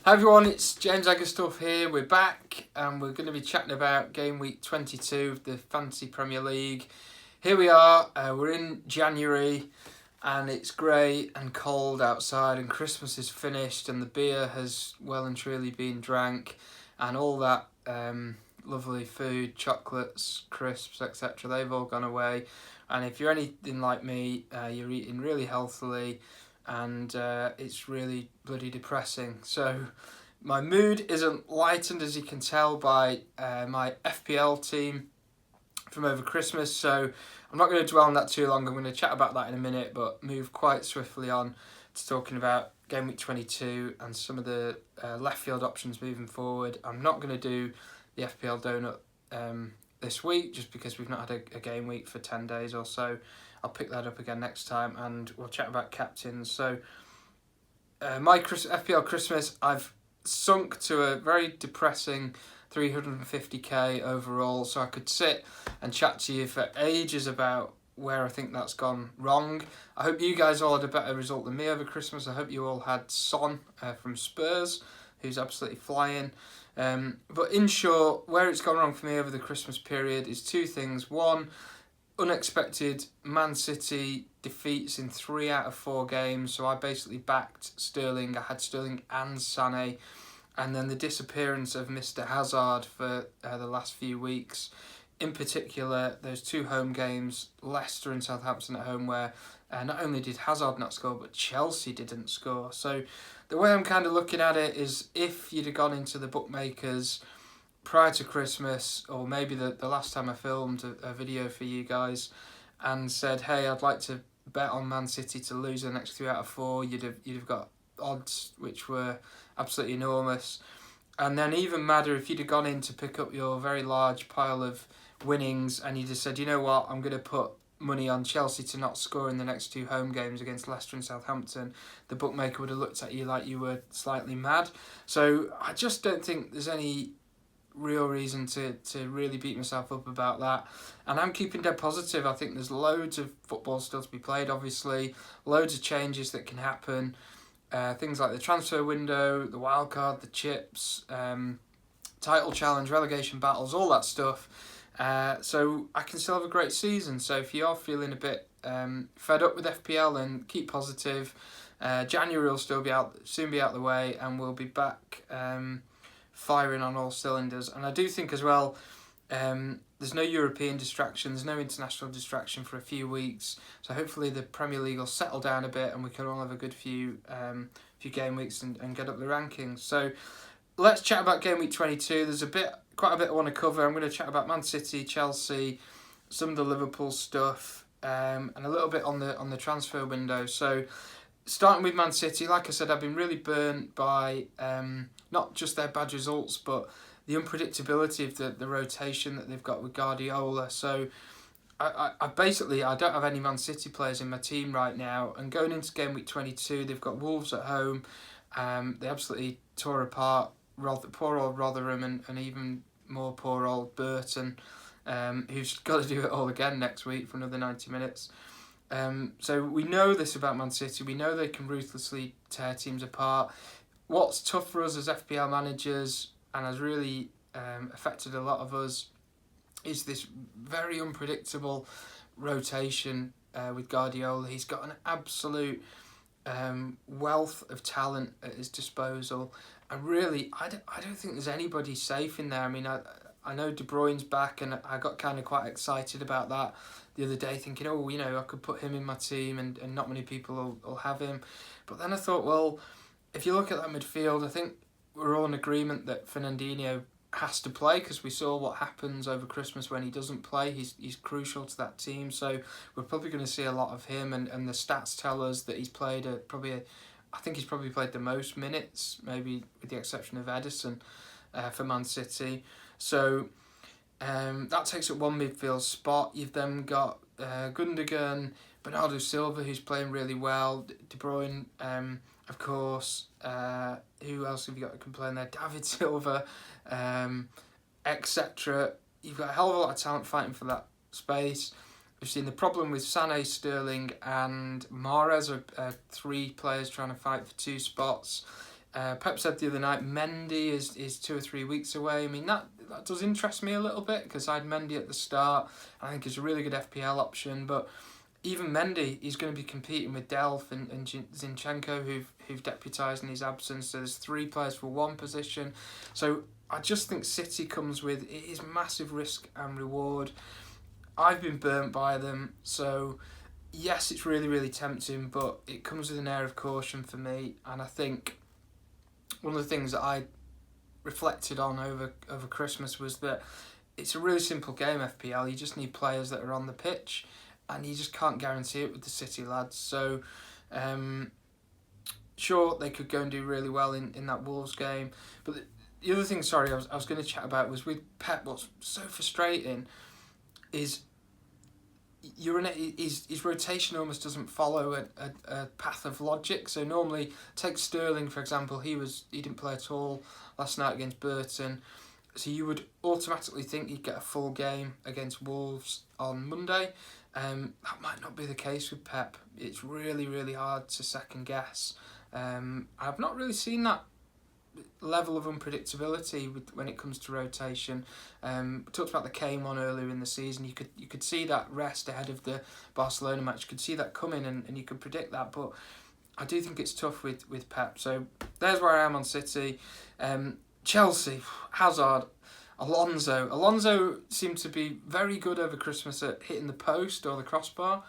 Hi everyone, it's Jay Egersdorff here. We're back and we're going to be chatting about game week 22 of the Fantasy Premier League. Here we are, we're in January and it's grey and cold outside and Christmas is finished and the beer has well and truly been drank and all that lovely food, chocolates, crisps, etc. they've all gone away. And if you're anything like me, you're eating really healthily and it's really bloody depressing. So my mood isn't lightened, as you can tell by my FPL team from over Christmas, so I'm not going to dwell on that too long. I'm going to chat about that in a minute, but move quite swiftly on to talking about game week 22 and some of the left field options moving forward. I'm not going to do the FPL donut this week just because we've not had a game week for 10 days or so. I'll pick that up again next time and we'll chat about captains. So my FPL Christmas, I've sunk to a very depressing 350k overall, so I could sit and chat to you for ages about where I think that's gone wrong. I hope you guys all had a better result than me over Christmas. I hope you all had Son from Spurs, who's absolutely flying. But in short, where it's gone wrong for me over the Christmas period is two things. One, unexpected Man City defeats in 3 out of 4 games, so I basically backed Sterling. I had Sterling and Sané, and then the disappearance of Mr. Hazard for the last few weeks. In particular, those 2 home games, Leicester and Southampton at home, where not only did Hazard not score, but Chelsea didn't score. So the way I'm kind of looking at it is, if you'd have gone into the bookmakers prior to Christmas, or maybe the last time I filmed a video for you guys and said, hey, I'd like to bet on Man City to lose the next 3 out of 4, you'd have got odds which were absolutely enormous. And then even madder, if you'd have gone in to pick up your very large pile of winnings and you just said, you know what, I'm going to put money on Chelsea to not score in the next 2 home games against Leicester and Southampton, the bookmaker would have looked at you like you were slightly mad. So I just don't think there's any real reason to really beat myself up about that, and I'm keeping dead positive. I think there's loads of football still to be played, obviously, loads of changes that can happen, things like the transfer window, the wildcard, the chips, title challenge, relegation battles, all that stuff, so I can still have a great season. So if you are feeling a bit fed up with FPL, then keep positive. January will still soon be out the way, and we'll be back firing on all cylinders. And I do think as well, there's no European distraction, there's no international distraction for a few weeks, so hopefully the Premier League will settle down a bit and we can all have a good few game weeks and get up the rankings. So let's chat about game week 22. There's quite a bit I want to cover. I'm going to chat about Man City, Chelsea, some of the Liverpool stuff, and a little bit on the transfer window. So starting with Man City, like I said, I've been really burnt by not just their bad results, but the unpredictability of the rotation that they've got with Guardiola. So I don't have any Man City players in my team right now, and going into game week 22, they've got Wolves at home. They absolutely tore apart poor old Rotherham and even more poor old Burton, who's got to do it all again next week for another 90 minutes. So we know this about Man City. We know they can ruthlessly tear teams apart. What's tough for us as FPL managers, and has really affected a lot of us, is this very unpredictable rotation with Guardiola. He's got an absolute wealth of talent at his disposal, and really, I don't think there's anybody safe in there. I mean, I know De Bruyne's back, and I got kind of quite excited about that the other day, thinking, oh, you know, I could put him in my team and not many people will have him. But then I thought, well, if you look at that midfield, I think we're all in agreement that Fernandinho has to play, because we saw what happens over Christmas when he doesn't play. He's crucial to that team, so we're probably going to see a lot of him, and the stats tell us that he's played I think he's probably played the most minutes, maybe with the exception of Edison, for Man City. So that takes up one midfield spot. You've then got Gundogan, Bernardo Silva, who's playing really well, De Bruyne, of course. Who else have you got to complain there? David Silva, etc. You've got a hell of a lot of talent fighting for that space. We've seen the problem with Sané, Sterling and Mahrez are 3 players trying to fight for 2 spots. Pep said the other night Mendy is 2 or 3 weeks away. I mean, that does interest me a little bit, because I had Mendy at the start. I think he's a really good FPL option, but even Mendy, he's going to be competing with Delph and Zinchenko, who've deputised in his absence. So there's 3 players for 1 position. So I just think City comes with, it is massive risk and reward. I've been burnt by them, so yes, it's really, really tempting, but it comes with an air of caution for me. And I think one of the things that I reflected on over Christmas was that it's a really simple game, FPL. You just need players that are on the pitch, and you just can't guarantee it with the City lads. So sure, they could go and do really well in that Wolves game, but the other thing, sorry, I was going to chat about was with Pep. What's so frustrating is his rotation almost doesn't follow a path of logic. So normally, take Sterling for example. He didn't play at all last night against Burton, so you would automatically think he'd get a full game against Wolves on Monday. That might not be the case with Pep. It's really, really hard to second guess. I've not really seen that level of unpredictability when it comes to rotation. We talked about the Kane one earlier in the season. You could see that rest ahead of the Barcelona match. You could see that coming, and you could predict that. But I do think it's tough with Pep. So there's where I am on City. Chelsea, Hazard, Alonso. Alonso seemed to be very good over Christmas at hitting the post or the crossbar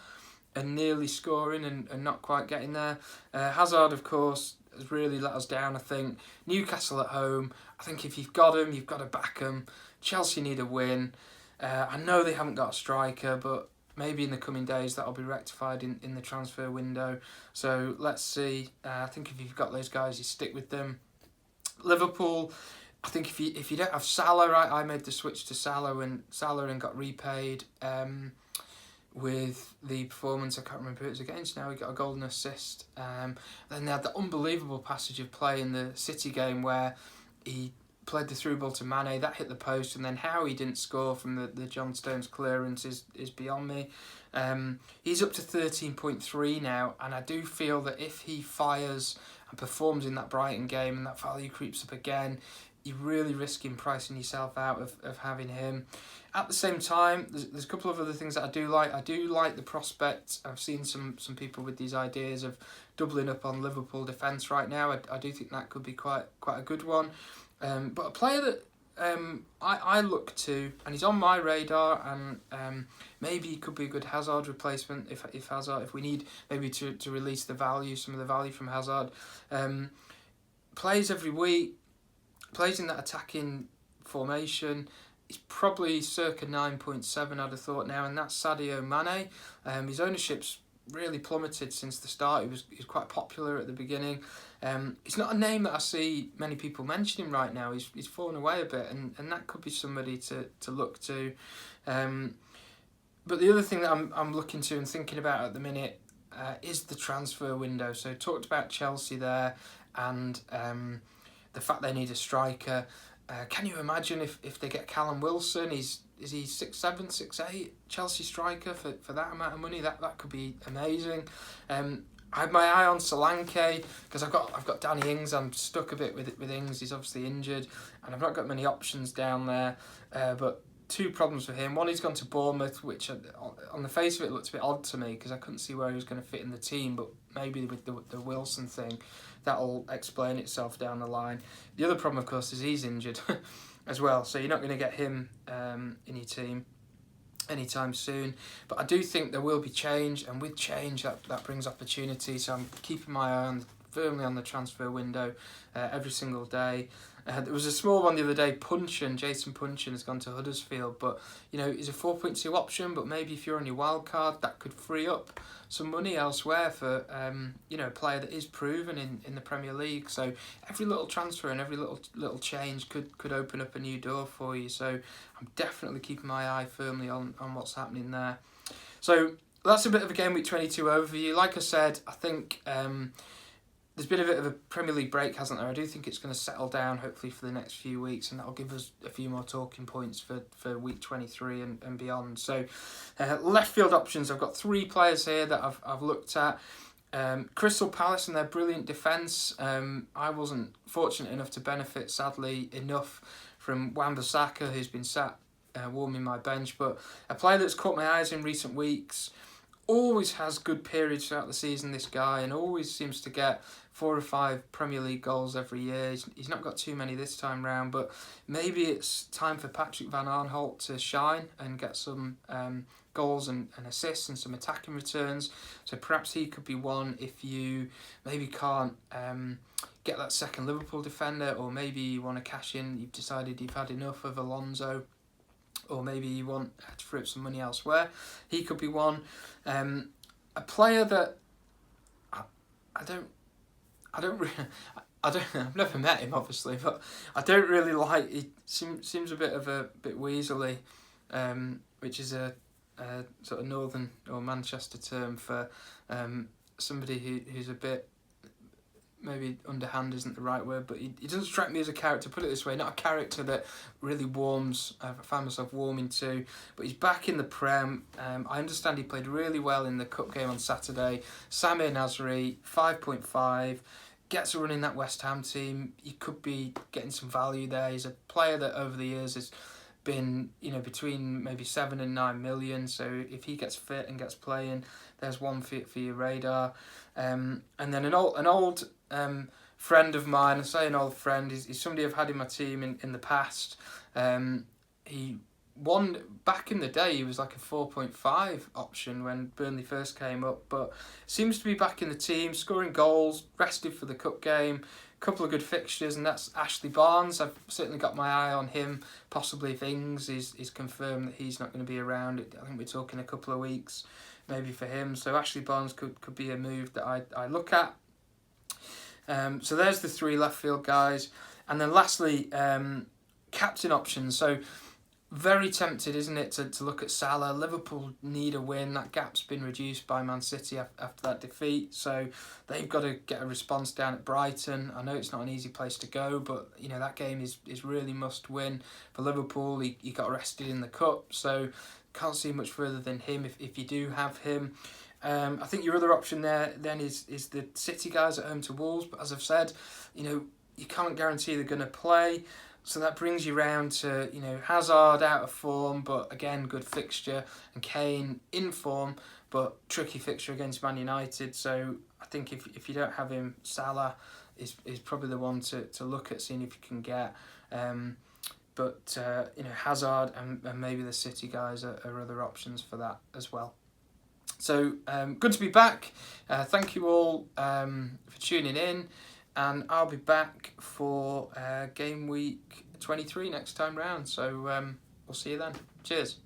and nearly scoring and not quite getting there. Hazard, of course, has really let us down, I think. Newcastle at home, I think if you've got him, you've got to back him. Chelsea need a win. I know they haven't got a striker, but maybe in the coming days that'll be rectified in the transfer window. So let's see. I think if you've got those guys, you stick with them. Liverpool, I think if you don't have Salah, right, I made the switch to Salah and got repaid with the performance. I can't remember who it was against now. He got a golden assist. Then they had the unbelievable passage of play in the City game where he played the through ball to Mane, that hit the post, and then how he didn't score from the John Stones clearance is beyond me. He's up to 13.3 now, and I do feel that if he fires and performs in that Brighton game and that value creeps up again, you're really risking pricing yourself out of having him. At the same time, there's a couple of other things that I do like. I do like the prospect. I've seen some people with these ideas of doubling up on Liverpool defence right now. I do think that could be quite a good one. But a player that I look to, and he's on my radar, and maybe he could be a good Hazard replacement if we need maybe to release some of the value from Hazard. Plays every week, plays in that attacking formation. He's probably circa 9.7, I'd have thought now, and that's Sadio Mane. His ownership's really plummeted since the start. He was quite popular at the beginning. It's not a name that I see many people mentioning right now. He's fallen away a bit, and that could be somebody to look to. But the other thing that I'm looking to and thinking about at the minute is the transfer window. So talked about Chelsea there, and the fact they need a striker. Can you imagine if they get Callum Wilson? Is he 6'7", 6'8", Chelsea striker for that amount of money? That could be amazing. I had my eye on Solanke because I've got Danny Ings. I'm stuck a bit with Ings. He's obviously injured, and I've not got many options down there. But 2 problems for him. One, he's gone to Bournemouth, which on the face of it looked a bit odd to me because I couldn't see where he was going to fit in the team. But maybe with the Wilson thing, that'll explain itself down the line. The other problem, of course, is he's injured as well. So you're not going to get him in your team anytime soon. But I do think there will be change, and with change that brings opportunity. So I'm keeping my eye firmly on the transfer window every single day. There was a small one the other day. Jason Punchin has gone to Huddersfield, but he's a 4.2 option. But maybe if you're on your wild card, that could free up some money elsewhere for a player that is proven in the Premier League. So every little transfer and every little change could open up a new door for you. So I'm definitely keeping my eye firmly on what's happening there. So that's a bit of a Game Week 22 overview. Like I said, I think there's been a bit of a Premier League break, hasn't there? I do think it's going to settle down, hopefully, for the next few weeks, and that'll give us a few more talking points for week 23 and beyond. So, left field options, I've got 3 players here that I've looked at. Crystal Palace and their brilliant defence. I wasn't fortunate enough to benefit, sadly, enough from Wan-Bissaka, who's been sat warming my bench, but a player that's caught my eyes in recent weeks. Always has good periods throughout the season, this guy, and always seems to get 4 or 5 Premier League goals every year. He's not got too many this time round, but maybe it's time for Patrick Van Aanholt to shine and get some goals and assists and some attacking returns. So perhaps he could be one if you maybe can't get that second Liverpool defender, or maybe you want to cash in, you've decided you've had enough of Alonso, or maybe you want to free up some money elsewhere. He could be one. A player that I've never met him, obviously, but I don't really like. He seems a bit weaselly, which is a sort of northern or Manchester term for somebody who's a bit, maybe underhand isn't the right word, but he doesn't strike me as a character, put it this way, not a character that really warms, I find myself warming to, but he's back in the Prem. I understand he played really well in the Cup game on Saturday. Samir Nasri, 5.5, gets a run in that West Ham team. He could be getting some value there. He's a player that over the years has been, between maybe 7 and 9 million, so if he gets fit and gets playing, there's one for your radar. And then an old friend of mine, I say an old friend, he's somebody I've had in my team in the past. He won back in the day. He was like a 4.5 option when Burnley first came up, but seems to be back in the team, scoring goals, rested for the Cup game, couple of good fixtures, and that's Ashley Barnes. I've certainly got my eye on him. Possibly if Ings is confirmed that he's not going to be around, I think we're talking a couple of weeks maybe for him. So Ashley Barnes could be a move that I look at. So there's the 3 left field guys. And then lastly, captain options. So very tempted, isn't it, to look at Salah. Liverpool need a win. That gap's been reduced by Man City after that defeat. So they've got to get a response down at Brighton. I know it's not an easy place to go, but that game is really must win for Liverpool. He got arrested in the Cup, so can't see much further than him if you do have him. I think your other option there then is the City guys at home to Wolves, but as I've said, you can't guarantee they're going to play. So that brings you round to, Hazard out of form, but again, good fixture, and Kane in form, but tricky fixture against Man United. So I think if you don't have him, Salah is probably the one to look at, seeing if you can get. But Hazard and maybe the City guys are other options for that as well. So good to be back. Thank you all for tuning in. And I'll be back for game week 23 next time round. So we'll see you then. Cheers.